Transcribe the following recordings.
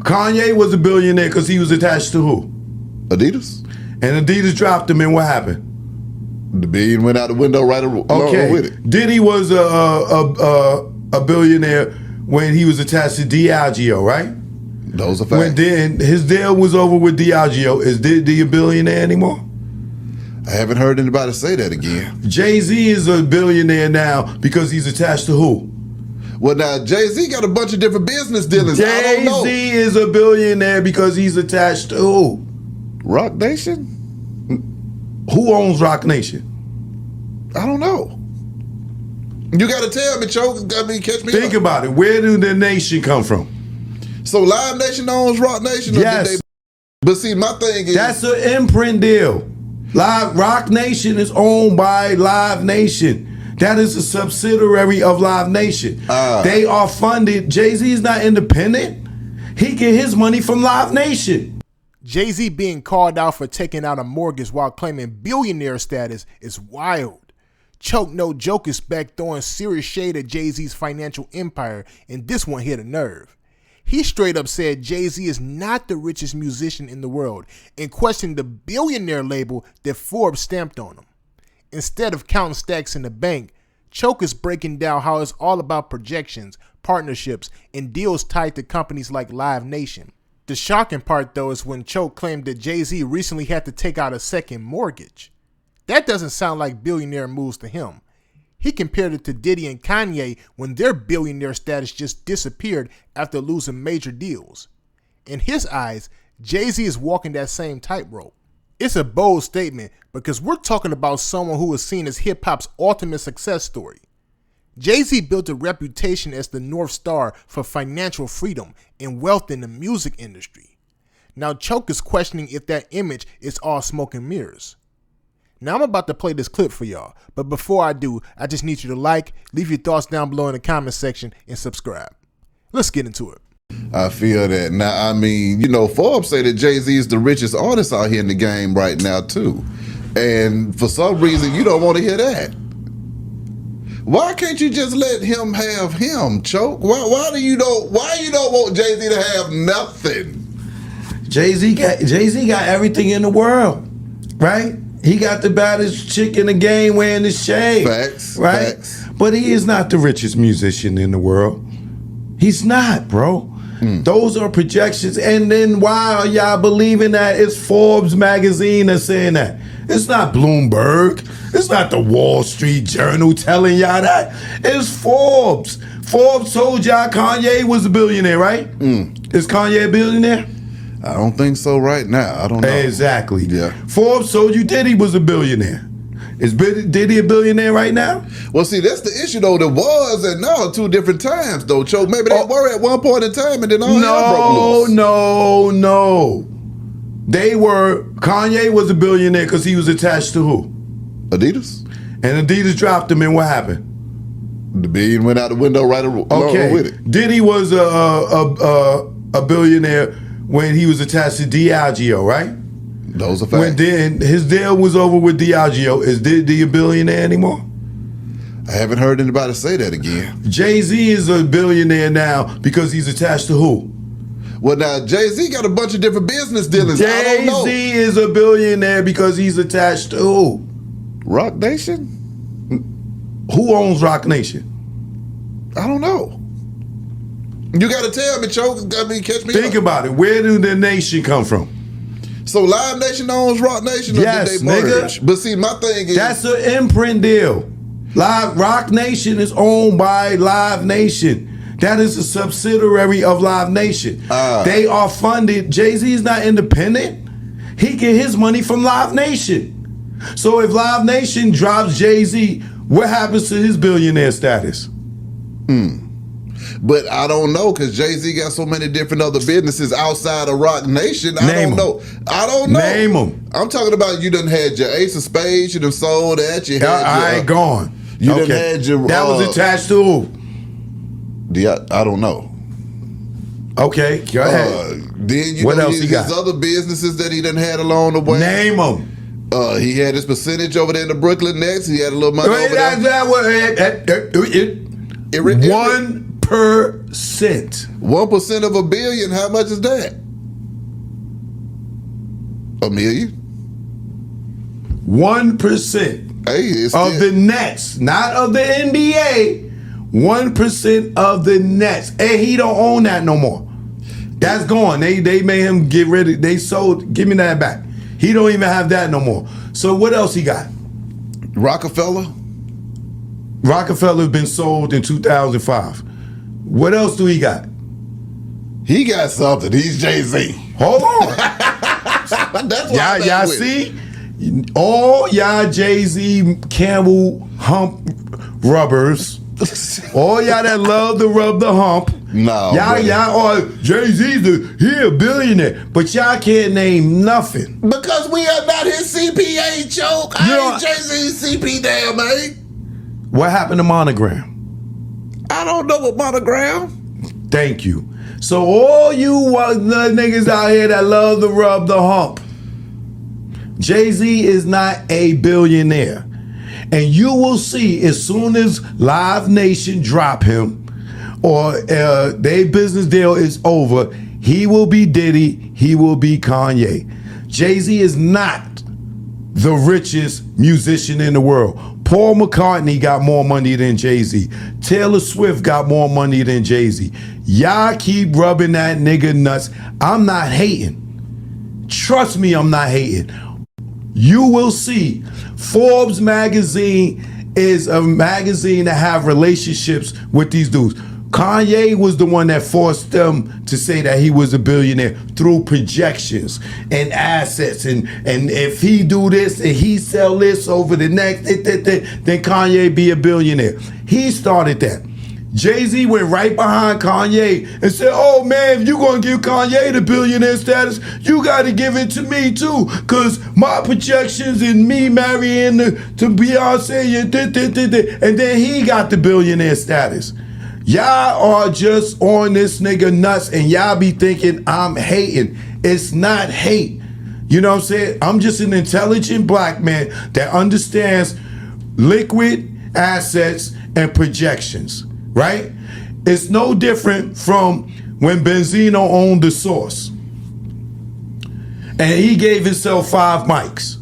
Kanye was a billionaire because he was attached to who? Adidas. And Adidas dropped him, and what happened? The billion went out the window right along with it. Diddy was a billionaire when he was attached to Diageo, right? Those are facts. When then his deal was over with Diageo, is Diddy a billionaire anymore? I haven't heard anybody say that again. Jay-Z is a billionaire now because he's attached to who? Well, now, Jay-Z got a bunch of different business dealings. I don't know. Jay-Z is a billionaire because he's attached to who? Rock Nation? Who owns Rock Nation? I don't know. You got to tell me, Choke. I mean, catch me Think up. about it. Where did the nation come from? So Live Nation owns Rock Nation? Yes. But see, my thing is... That's an imprint deal. Rock Nation is owned by Live Nation. That is a subsidiary of Live Nation. They are funded. Jay-Z is not independent. He get his money from Live Nation. Jay-Z being called out for taking out a mortgage while claiming billionaire status is wild. Choke no joke is back throwing serious shade at Jay-Z's financial empire, and this one hit a nerve. He straight up said Jay-Z is not the richest musician in the world and questioned the billionaire label that Forbes stamped on him. Instead of counting stacks in the bank, Choke is breaking down how it's all about projections, partnerships, and deals tied to companies like Live Nation. The shocking part, though, is when Choke claimed that Jay-Z recently had to take out a second mortgage. That doesn't sound like billionaire moves to him. He compared it to Diddy and Kanye when their billionaire status just disappeared after losing major deals. In his eyes, Jay-Z is walking that same tightrope. It's a bold statement because we're talking about someone who is seen as hip-hop's ultimate success story. Jay-Z built a reputation as the North Star for financial freedom and wealth in the music industry. Now Choke is questioning if that image is all smoke and mirrors. Now I'm about to play this clip for y'all, but before I do, I just need you to like, leave your thoughts down below in the comment section, and subscribe. Let's get into it. I feel that. Now, I mean, you know, Forbes say that Jay-Z is the richest artist out here in the game right now, too. And for some reason, you don't want to hear that. Why can't you just let him have him, Choke? Why you don't want Jay-Z to have nothing? Jay-Z got everything in the world, right? He got the baddest chick in the game wearing his shade. Facts. Right? Facts. But he is not the richest musician in the world. He's not, bro. Those are projections. And then why are y'all believing that? It's Forbes magazine that's saying that. It's not Bloomberg. It's not the Wall Street Journal telling y'all that. It's Forbes. Forbes told y'all Kanye was a billionaire, right? Is Kanye a billionaire? I don't think so right now. I don't know. Exactly. Yeah. Forbes told you Diddy was a billionaire. Is Diddy a billionaire right now? Well, see, that's the issue, though. There was and now two different times, though, Choke. Maybe they were at one point in time and then all hell broke loose. No. They were, Kanye was a billionaire because he was attached to who? Adidas. And Adidas dropped him, and what happened? The billion went out the window right along with it. Diddy was a billionaire when he was attached to Diageo, right? Those are facts. When then his deal was over with Diageo, is Diddy a billionaire anymore? I haven't heard anybody say that again. Jay-Z is a billionaire now because he's attached to who? Well, now, Jay-Z got a bunch of different business dealings. I don't know. Jay-Z is a billionaire because he's attached to who? Rock Nation? Who owns Rock Nation? I don't know. You got to tell me, Choke. I mean, catch me Think up. about it. Where did the nation come from? So Live Nation owns Rock Nation? Or Yes, did they merge? nigga. But see, my thing is... That's an imprint deal. Rock Nation is owned by Live Nation. That is a subsidiary of Live Nation. They are funded. Jay-Z is not independent. He get his money from Live Nation. So if Live Nation drops Jay-Z, what happens to his billionaire status? But I don't know, because Jay-Z got so many different other businesses outside of Rock Nation. I don't know. Name them. I'm talking about you done had your Ace of Spades, you done sold that. You had I ain't gone. You done had your... That was attached to who? I don't know. Okay, go ahead. Then you What know else he got? his other businesses that he done had along the way. Name them. He had his percentage over there in the Brooklyn Nets. He had a little money over there. 1%. 1% of $1 billion, how much is that? $1 million? 1% Hey, it's of the Nets, not of the NBA. 1% of the Nets. And he don't own that no more. That's gone. They made him get rid of. They sold. Give me that back. He don't even have that no more. So what else he got? Rockefeller Rockefeller's been sold in 2005. What else do he got? He got something. He's Jay-Z. Hold on. That's what y'all see? All y'all Jay-Z Campbell hump rubbers. All y'all that love to rub the hump. No. Y'all Jay-Z's he a billionaire. But y'all can't name nothing. Because we are not his CPA, Choke. I ain't Jay-Z's CP damn, man. What happened to Monogram? I don't know what Monogram. Thank you. So all you niggas out here that love to rub the hump, Jay-Z is not a billionaire. And you will see as soon as Live Nation drop him or their business deal is over, he will be Diddy, he will be Kanye. Jay-Z is not the richest musician in the world. Paul McCartney got more money than Jay-Z. Taylor Swift got more money than Jay-Z. Y'all keep rubbing that nigga nuts. I'm not hating. Trust me, I'm not hating. You will see Forbes magazine is a magazine that have relationships with these dudes. Kanye was the one that forced them to say that he was a billionaire through projections and assets. And if he do this and he sell this over the next, then Kanye be a billionaire. He started that. Jay-Z went right behind Kanye and said, oh man, if you gonna give Kanye the billionaire status, you gotta give it to me too. Cause my projections and me marrying to Beyonce and then he got the billionaire status. Y'all are just on this nigga nuts and y'all be thinking I'm hating. It's not hate. You know what I'm saying? I'm just an intelligent black man that understands liquid assets and projections. Right? It's no different from when Benzino owned The Source. And he gave himself 5 mics.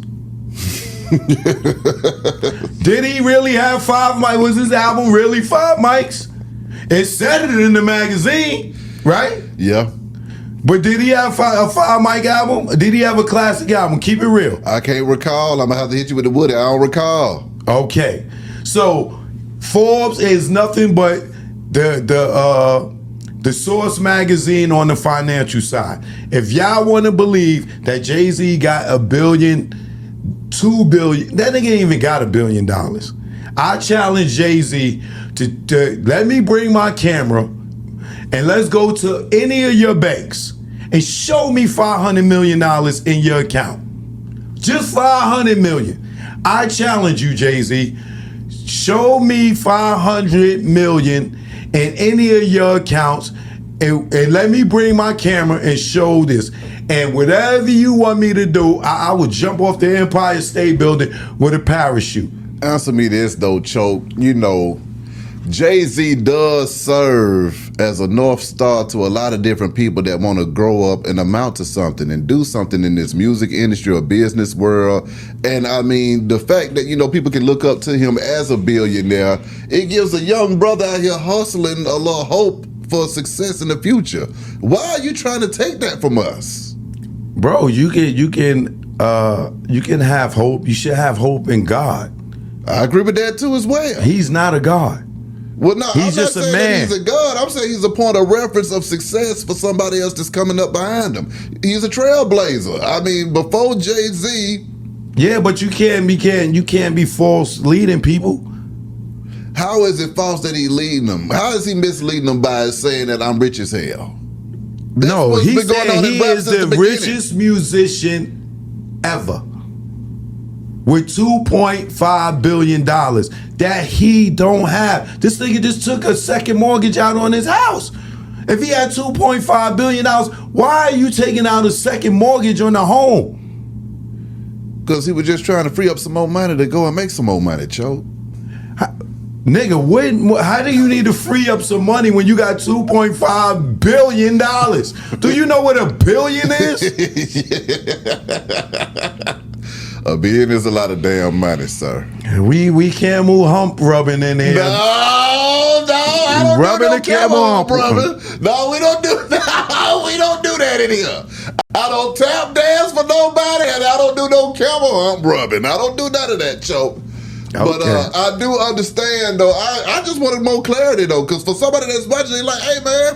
Did he really have 5 mics? Was his album really 5 mics? It said it in the magazine, right? Yeah. But did he have a 5 mic album? Did he have a classic album? Keep it real. I can't recall. I'm going to have to hit you with the Woody. I don't recall. Okay. So Forbes is nothing but the Source magazine on the financial side. If y'all want to believe that Jay-Z got $1 billion, $2 billion, that nigga ain't even got $1 billion. I challenge Jay-Z to let me bring my camera and let's go to any of your banks and show me $500 million in your account. Just $500 million. I challenge you, Jay-Z. Show me $500 million in any of your accounts and let me bring my camera and show this. And whatever you want me to do, I will jump off the Empire State Building with a parachute. Answer me this though, Choke. You know, Jay-Z does serve as a North Star to a lot of different people that want to grow up and amount to something and do something in this music industry or business world. And I mean, the fact that, you know, people can look up to him as a billionaire, it gives a young brother out here hustling a little hope for success in the future. Why are you trying to take that from us? Bro, you can have hope. You should have hope in God. I agree with that too as well. He's not a God. Well, no, he's just a man. That he's a god. I'm saying he's a point of reference of success for somebody else that's coming up behind him. He's a trailblazer. I mean, before Jay-Z. Yeah, but you can't be false leading people. How is it false that he's leading them? How is he misleading them by saying that I'm rich as hell? No, he said he is the richest musician ever. With $2.5 billion that he don't have. This nigga just took a second mortgage out on his house. If he had $2.5 billion, why are you taking out a second mortgage on the home? Because he was just trying to free up some more money to go and make some more money, Choke. Nigga, how do you need to free up some money when you got $2.5 billion? Do you know what a billion is? A billion is a lot of damn money, sir. We can't move hump rubbing in here. No, I don't Rubbing do no the camel hump. brother. No, we don't do that. We don't do that in here. I don't tap dance for nobody, and I don't do no camel hump rubbing. I don't do none of that, Choke. But I do understand, though. I just wanted more clarity, though, because for somebody that's watching, they're like, hey, man,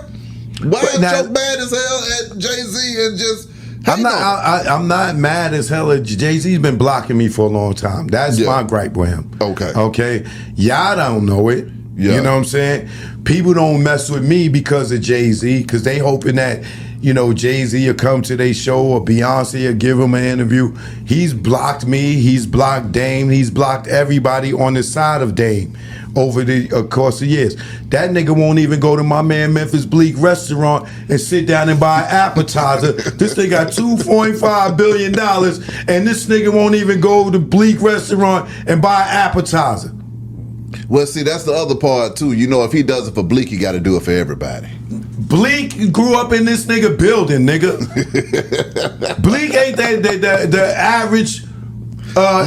why is Choke mad as hell at Jay-Z and just... I'm not mad as hell at Jay-Z's been blocking me for a long time. That's my gripe with him. Okay. Y'all don't know it. Yeah. You know what I'm saying? People don't mess with me because of Jay-Z, because they hoping that, you know, Jay-Z will come to their show or Beyonce will give him an interview. He's blocked me. He's blocked Dame. He's blocked everybody on the side of Dame over the course of years. That nigga won't even go to my man Memphis Bleak restaurant and sit down and buy an appetizer. This nigga got $2.5 billion, and this nigga won't even go to Bleak restaurant and buy an appetizer. Well, see, that's the other part, too. You know, if he does it for Bleak, he got to do it for everybody. Bleak grew up in this nigga building, nigga. Bleak ain't the average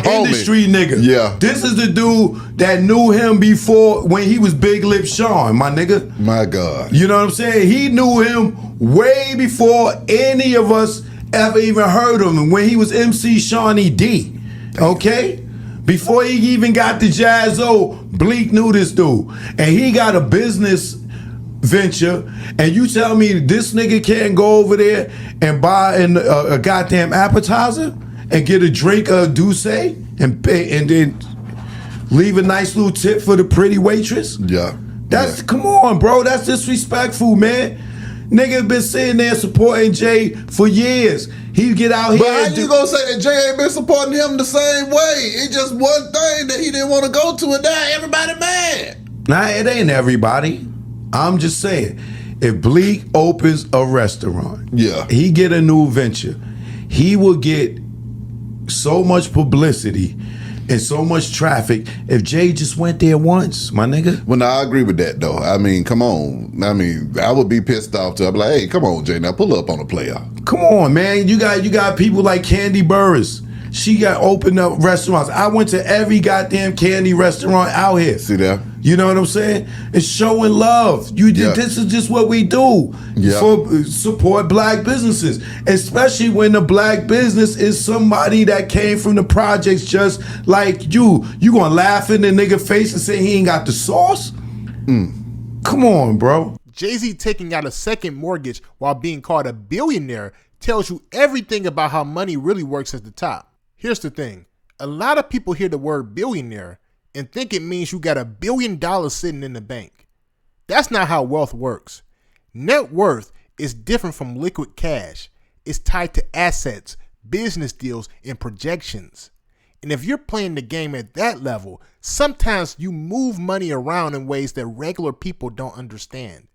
industry nigga. Yeah. This is the dude that knew him before when he was Big Lip Sean, my nigga. My God. You know what I'm saying? He knew him way before any of us ever even heard of him, when he was MC Shawnee D. Okay? Before he even got the Jazzo, Bleak knew this dude. And he got a business venture, and you tell me this nigga can't go over there and buy a goddamn appetizer and get a drink of Douce and pay, and then leave a nice little tip for the pretty waitress? Yeah. Come on, bro. That's disrespectful, man. Nigga been sitting there supporting Jay for years. He get out here. But how you gonna say that Jay ain't been supporting him the same way? It's just one thing that he didn't want to go to, and now everybody mad. Nah, it ain't everybody. I'm just saying, if Bleak opens a restaurant, he get a new venture, he will get so much publicity and so much traffic if Jay just went there once, my nigga. Well, no, I agree with that, though. I mean, come on. I mean, I would be pissed off, too. I'd be like, hey, come on, Jay, now pull up on a player. Come on, man. You got people like Candy Burris. She got opened up restaurants. I went to every goddamn candy restaurant out here. See that? You know what I'm saying? It's showing love. This is just what we do for support black businesses, especially when the black business is somebody that came from the projects just like you. You gonna laugh in the nigga face and say he ain't got the sauce? Come on, bro. Jay-Z taking out a second mortgage while being called a billionaire tells you everything about how money really works at the top. Here's the thing. A lot of people hear the word billionaire and think it means you got $1 billion sitting in the bank. That's not how wealth works. Net worth is different from liquid cash. It's tied to assets, business deals, and projections. And if you're playing the game at that level, sometimes you move money around in ways that regular people don't understand.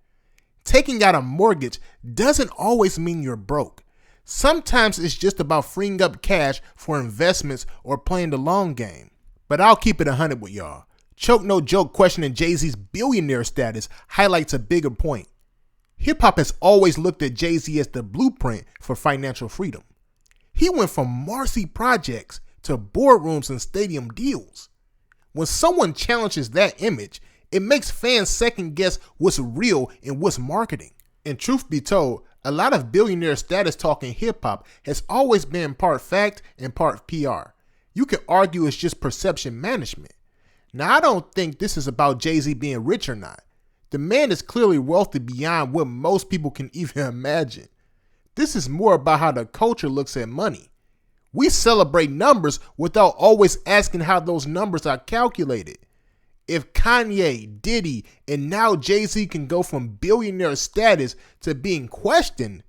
Taking out a mortgage doesn't always mean you're broke. Sometimes it's just about freeing up cash for investments or playing the long game. But I'll keep it 100 with y'all. Choke No Joke questioning Jay-Z's billionaire status highlights a bigger point. Hip-hop has always looked at Jay-Z as the blueprint for financial freedom. He went from Marcy projects to boardrooms and stadium deals. When someone challenges that image, it makes fans second guess what's real and what's marketing. And truth be told, a lot of billionaire status talk in hip-hop has always been part fact and part PR. You could argue it's just perception management. Now, I don't think this is about Jay-Z being rich or not. The man is clearly wealthy beyond what most people can even imagine. This is more about how the culture looks at money. We celebrate numbers without always asking how those numbers are calculated. If Kanye, Diddy, and now Jay-Z can go from billionaire status to being questioned,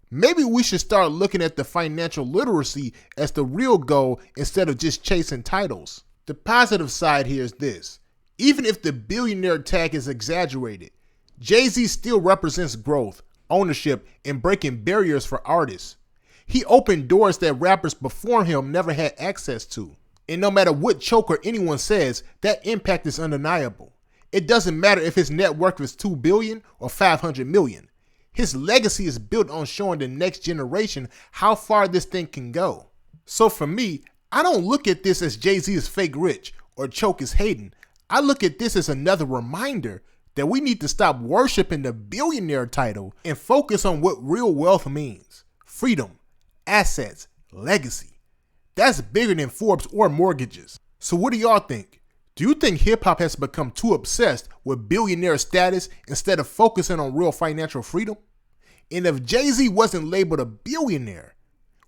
maybe we should start looking at the financial literacy as the real goal instead of just chasing titles. The positive side here is this. Even if the billionaire tag is exaggerated, Jay-Z still represents growth, ownership, and breaking barriers for artists. He opened doors that rappers before him never had access to. And no matter what choke or anyone says, that impact is undeniable. It doesn't matter if his net worth is $2 billion or $500 million. His legacy is built on showing the next generation how far this thing can go. So for me, I don't look at this as Jay-Z is fake rich or Choke is hating. I look at this as another reminder that we need to stop worshiping the billionaire title and focus on what real wealth means. Freedom, assets, legacy. That's bigger than Forbes or mortgages. So what do y'all think? Do you think hip-hop has become too obsessed with billionaire status instead of focusing on real financial freedom? And if Jay-Z wasn't labeled a billionaire,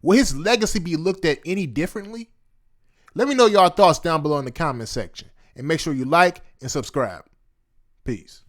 will his legacy be looked at any differently? Let me know y'all thoughts down below in the comment section. And make sure you like and subscribe. Peace.